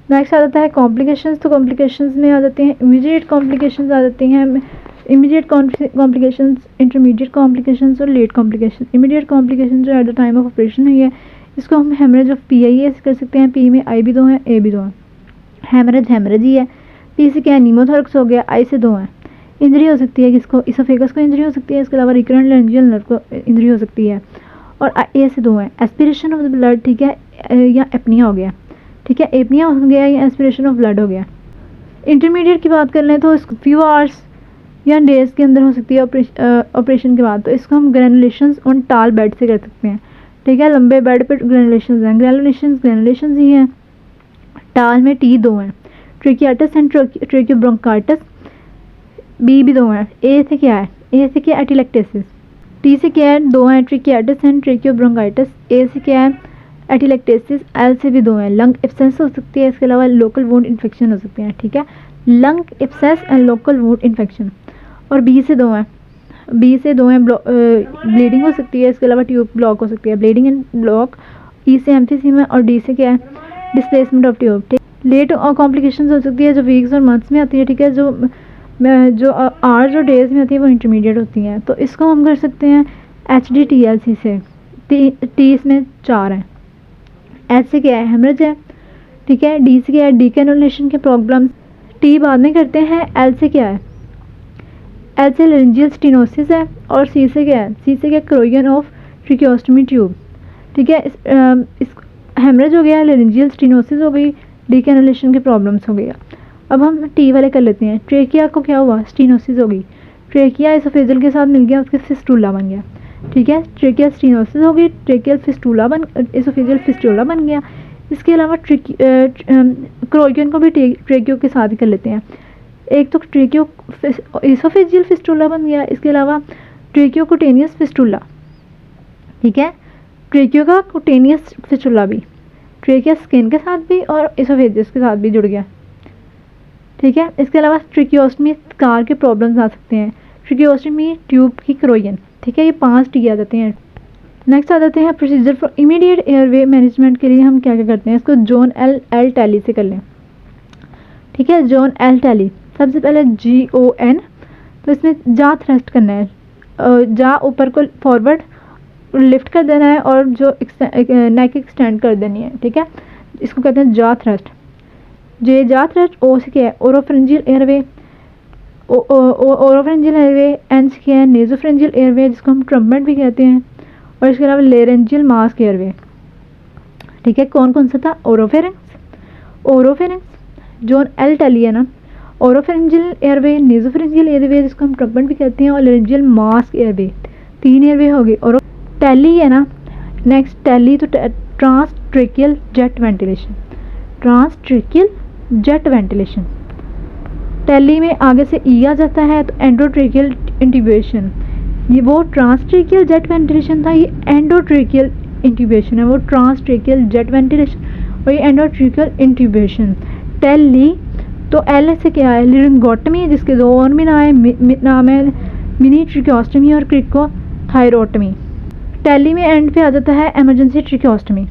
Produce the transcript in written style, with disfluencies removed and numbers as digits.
Next आ जाता है complications. तो कॉम्प्लिकेशंस में आ जाते हैं इमीडिएट कॉम्प्लिकेशंस आ जाती हैं, इमीडिएट कॉम्प्लिकेशंस, इंटरमीडिएट कॉम्प्लिकेशंस और लेट कॉम्प्लिकेशन। इमीडिएट कॉम्प्लिकेशन जो at the time of operation हुई है, इसको हम हेमरेज ऑफ PIA से कर सकते हैं। पी में आई भी 2 है, ए भी 2 है। हेमरेज ही है। पी से क्या है, नीमोथोरक्स हो गया, आई से 2 है। इंजरी हो सकती है किसको, इसोफेगस को इंजरी हो सकती है, इसके अलावा रिकरेंट लारिंजियल नर्व को इंजरी हो सकती है। और ए से 2 है, एस्पिरेशन ऑफ द ब्लड, ठीक है, या एपनिया हो गया, ठीक है, एपनिया हो गया या एस्पिरेशन ऑफ ब्लड हो गया। इंटरमीडिएट की बात कर लें तो फ्यू आवर्स या डेज के अंदर हो सकती है ऑपरेशन के बाद। तो इसको हम ग्रेनुलेशंस ऑन टाल बेड से कर सकते हैं, ठीक है, लंबे बेड पे ग्रेनुलेशंस हैं, ग्रेनुलेशंस ही हैं। टाल में T 2 है, ट्रेकियाटिस एंड ट्रेकियोब्रोंकाइटिस, बी भी 2 है। ए से क्या है, ए से क्या है, एटिलेक्टेसिस। टी से क्या है, 2 है, ट्रेकियाटिस एंड ट्रेकियोब्रोंकाइटिस। ए से क्या है, एटिलेक्टेसिस। एल से भी 2 है, लंग एब्सेस हो सकती है, इसके अलावा लोकल वुंड इन्फेक्शन हो सकते हैं, ठीक है, lung abscess and local wound infection. और बी से 2 है, बी से 2 है, ब्लीडिंग हो सकती है, इसके अलावा ट्यूब ब्लॉक हो सकती है, ब्लीडिंग एंड ब्लॉक। ई से एम्फीसीमा और डी से क्या है, डिस्प्लेसमेंट ऑफ ट्यूब, ठीक। लेट कॉम्प्लिकेशंस हो सकती है जो वीक्स और मंथ्स में आती है, ठीक है, जो आवर्स और डेज में आती है वो इंटरमीडिएट होती हैं। तो इसको हम कर सकते हैं HDTLC से। टी इसमें 4 है, एच से क्या है, हेमरेज है, ठीक है, डी से क्या है, डीकेनुलेशन के प्रॉब्लम्स। टी बाद में करते हैं। एल से क्या है, एल से लारिंजियल स्टेनोसिस है। और सी से क्या है, सी से क्या, क्रोयन ऑफ ट्रिकियोस्टमी ट्यूब, ठीक है, इस हेमरेज हो गया, लारिंजियल स्टेनोसिस हो गई, डीकेनुलेशन के प्रॉब्लम्स हो गया। अब हम टी वाले कर लेते हैं। ट्रेकिया को क्या हुआ, स्टेनोसिस हो गई, ट्रेकिया इसोफेजियल के साथ मिल गया, उसके फिस्टूला बन गया, ठीक है, ट्रेकिया स्टेनोसिस हो गई, ट्रेकियल फिस्टूला इसोफेजियल फिस्टूला बन गया। इसके अलावा क्रोयन को भी ट्रेकियो के साथ ही कर लेते हैं। एक तो ट्रेकियो इसोफेजियल फिस्टूला बन गया, इसके अलावा ट्रेकियो कुटेनियस फिस्टूला, ठीक है, ट्रेकियो का कुटेनियस फिस्टूला भी, ट्रेकिया स्किन के साथ भी और इसोफेजियस के साथ भी जुड़ गया, ठीक है। इसके अलावा ट्रिकियोस्टमी स्कार के प्रॉब्लम्स आ सकते हैं, ट्रिकियोस्टमी ट्यूब की क्रोयन, ठीक है, ये 5 टी आ जाते हैं। नेक्स्ट आ जाते हैं procedure for immediate airway management के लिए हम क्या क्या करते हैं। इसको जोन एल टैली से कर लें, ठीक है, जोन एल टैली। सबसे पहले GON, तो इसमें जा थ्रस्ट करना है, जा ऊपर को फॉरवर्ड लिफ्ट कर देना है और जो नेक एक्सटेंड कर देनी है, ठीक है, इसको कहते हैं जा थ्रस्ट। जे जा थ्रस्ट। ओ से क्या है, ओरोफ्रेंजियल एयरवे, ओरोफ्रेंजियल एयरवे। एन से क्या है, नेजोफ्रेंजियल एयरवे, जिसको हम ट्रम्पेट भी कहते हैं। और इसके अलावा लेरेंजियल मास्क एयरवे, ठीक है, कौन कौन सा था, ओरोफेरिंक्स। जोन एल टैली है ना, ओरोफ्रेंजियल एयरवे, नेजोफ्रेंजियल एयरवे, जिसको हम ट्रम्पेट भी कहते हैं, और लेरेंजियल मास्क एयरवे, 3 एयरवे हो गए। और टैली है ना, नेक्स्ट टैली तो transtracheal jet ventilation, transtracheal jet ventilation. Tally में आगे से ई आ जाता है तो एंडोट्रेकियल इंट्यूबेशन, ये वो ट्रांसट्रेकियल जेट वेंटिलेशन था, ये एंडोट्रेकियल इंट्यूबेशन है, वो ट्रांसट्रेकियल जेट वेंटिलेशन और ये एंडोट्रेकियल इंट्यूबेशन। टैली तो एल से क्या है, लिरिंगोटमी, जिसके 2 और भी नाम है, मिनी ट्रिकोस्टमी और क्रिको थायरोटमी। टैली में एंड पे आ जाता है इमरजेंसी ट्रिकोस्टमी।